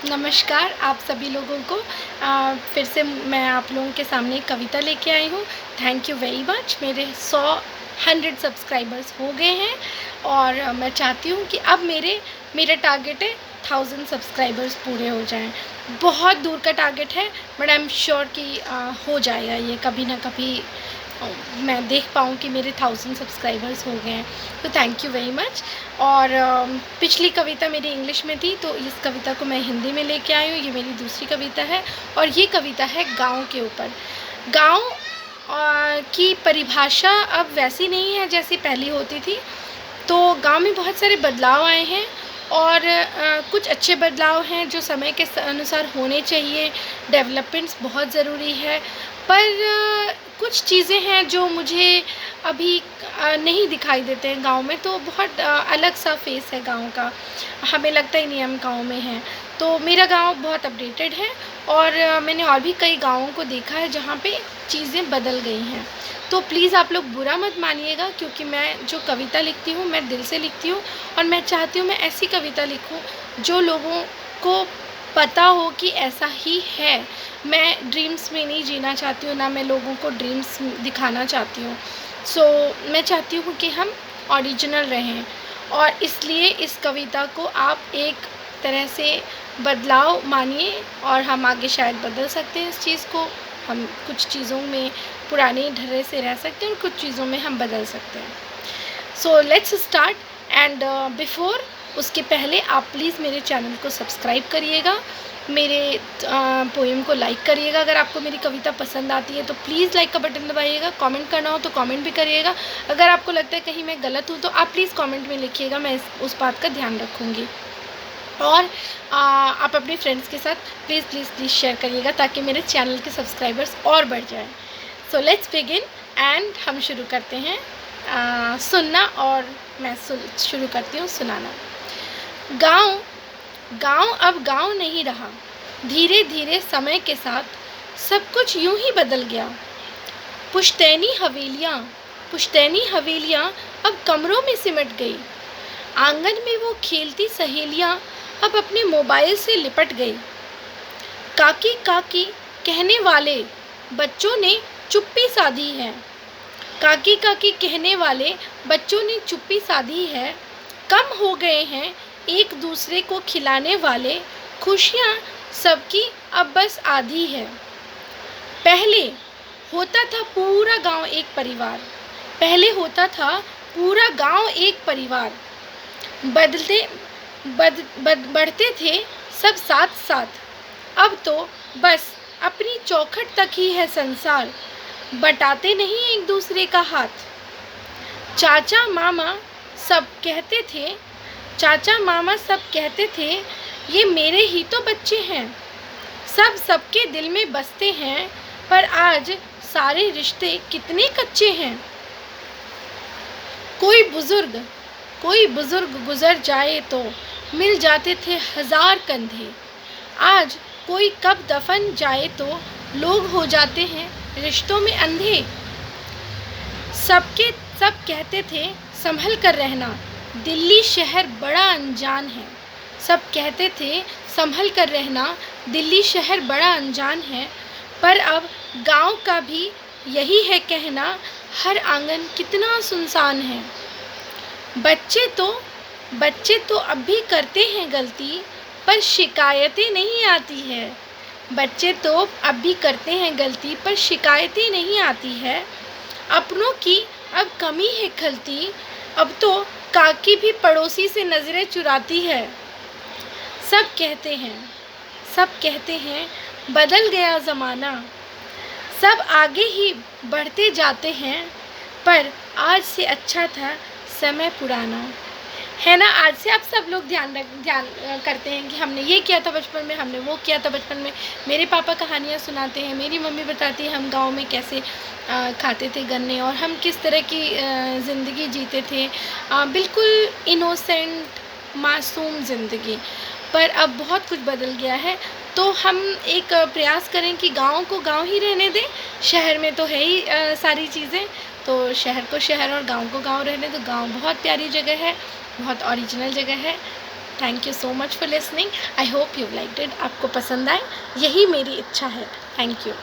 नमस्कार आप सभी लोगों को। फिर से मैं आप लोगों के सामने एक कविता लेके आई हूँ। Thank you very much. मेरे 100 सब्सक्राइबर्स हो गए हैं और मैं चाहती हूँ कि अब मेरा टारगेट है 1000 सब्सक्राइबर्स पूरे हो जाएं। बहुत दूर का टारगेट है, बट आई एम श्योर कि हो जाएगा ये कभी ना कभी। मैं देख पाऊँ कि मेरे 1000 सब्सक्राइबर्स हो गए हैं, तो थैंक यू वेरी मच। और पिछली कविता मेरी इंग्लिश में थी, तो इस कविता को मैं हिंदी में लेके आई हूँ। ये मेरी दूसरी कविता है और ये कविता है गाँव के ऊपर। गाँव की परिभाषा अब वैसी नहीं है जैसी पहले होती थी। तो गांव में बहुत सारे बदलाव आए हैं और कुछ अच्छे बदलाव हैं जो समय के अनुसार होने चाहिए। डेवलपमेंट्स बहुत ज़रूरी है, पर कुछ चीज़ें हैं जो मुझे अभी नहीं दिखाई देते हैं गांव में। तो बहुत अलग सा फेस है गांव का, हमें लगता ही नहीं हम गांव में हैं। तो मेरा गांव बहुत अपडेटेड है और मैंने और भी कई गाँवों को देखा है जहाँ पे चीज़ें बदल गई हैं। तो प्लीज़ आप लोग बुरा मत मानिएगा, क्योंकि मैं जो कविता लिखती हूँ मैं दिल से लिखती हूँ और मैं चाहती हूँ मैं ऐसी कविता लिखूँ जो लोगों को पता हो कि ऐसा ही है। मैं ड्रीम्स में नहीं जीना चाहती हूँ, ना मैं लोगों को ड्रीम्स दिखाना चाहती हूँ। सो मैं चाहती हूँ कि हम ओरिजिनल रहें और इसलिए इस कविता को आप एक तरह से बदलाव मानिए और हम आगे शायद बदल सकते हैं इस चीज़ को। हम कुछ चीज़ों में पुराने ढर्रे से रह सकते हैं और कुछ चीज़ों में हम बदल सकते हैं। So let's start. And before उसके पहले आप प्लीज़ मेरे चैनल को सब्सक्राइब करिएगा, मेरे पोएम को लाइक करिएगा। अगर आपको मेरी कविता पसंद आती है तो प्लीज़ लाइक का बटन दबाइएगा। कमेंट करना हो तो कमेंट भी करिएगा। अगर आपको लगता है कहीं मैं गलत हूँ तो आप प्लीज़ कमेंट में लिखिएगा, मैं उस बात का ध्यान रखूँगी। और आप अपने फ्रेंड्स के साथ प्लीज़ प्लीज़ प्लीज़ शेयर करिएगा ताकि मेरे चैनल के सब्सक्राइबर्स और बढ़ जाएं। सो लेट्स बिगिन एंड हम शुरू करते हैं सुनना, और मैं शुरू करती हूँ सुनाना। गाँव गाँव अब गाँव नहीं रहा, धीरे धीरे समय के साथ सब कुछ यूं ही बदल गया। पुश्तैनी हवेलियाँ अब कमरों में सिमट गई। आंगन में वो खेलती सहेलियाँ अब अपने मोबाइल से लिपट गई। काकी काकी कहने वाले बच्चों ने चुप्पी साधी है। काकी काकी कहने वाले बच्चों ने चुप्पी साधी है। कम हो गए हैं एक दूसरे को खिलाने वाले, खुशियाँ सबकी अब बस आधी है। पहले होता था पूरा गांव एक परिवार, पहले होता था पूरा गांव एक परिवार। बढ़ते थे सब साथ साथ। अब तो बस अपनी चौखट तक ही है संसार, बटाते नहीं एक दूसरे का हाथ। चाचा मामा सब कहते थे चाचा मामा सब कहते थे ये मेरे ही तो बच्चे हैं। सब सबके दिल में बसते हैं, पर आज सारे रिश्ते कितने कच्चे हैं। कोई बुजुर्ग गुजर जाए तो मिल जाते थे 1000 कंधे। आज कोई कब दफन जाए तो लोग हो जाते हैं रिश्तों में अंधे। सब कहते थे संभल कर रहना, दिल्ली शहर बड़ा अनजान है। सब कहते थे संभल कर रहना, दिल्ली शहर बड़ा अनजान है। पर अब गांव का भी यही है कहना, हर आंगन कितना सुनसान है। बच्चे तो अब भी करते हैं गलती, पर शिकायतें नहीं आती है। बच्चे तो अब भी करते हैं गलती, पर शिकायतें नहीं आती है। अपनों की अब कमी है खलती, अब तो काकी भी पड़ोसी से नज़रें चुराती है। सब कहते हैं बदल गया ज़माना, सब आगे ही बढ़ते जाते हैं। पर आज से अच्छा था समय पुराना, है ना। आज से आप सब लोग ध्यान करते हैं कि हमने ये किया था बचपन में, हमने वो किया था बचपन में। मेरे पापा कहानियाँ सुनाते हैं, मेरी मम्मी बताती है हम गांव में कैसे खाते थे गन्ने और हम किस तरह की ज़िंदगी जीते थे, बिल्कुल इनोसेंट मासूम ज़िंदगी। पर अब बहुत कुछ बदल गया है, तो हम एक प्रयास करें कि गाँव को गाँव ही रहने दें। शहर में तो है ही सारी चीज़ें, तो शहर को शहर और गाँव को गाँव रहने दो। गाँव बहुत प्यारी जगह है, बहुत ओरिजिनल जगह है। Thank you so much for listening. I hope you liked it. आपको पसंद आए, यही मेरी इच्छा है। Thank you.